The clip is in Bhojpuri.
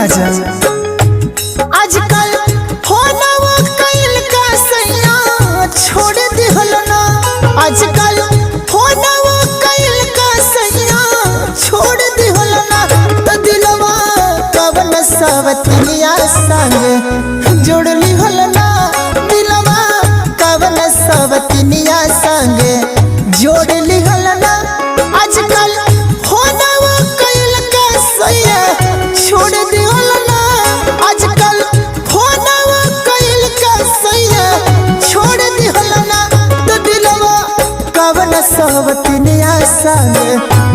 आजा। आजकल फोनवा कइल का सैया छोड़ दिहल ना। आजकल फोनवा कइल का सैया छोड़ दिहल ना। तो दिलवा कवन सवतिया संग जोड़ लिहल ना। दिलवा कवन सवतिया संग जोड़ लिहल ना। आजकल फोनवा कइल का सैया छोड़ दिहल ना। आजकल फोनवा कइल का सैया छोड़ दिहल ना। तो दिलवा कवन सवतिया संग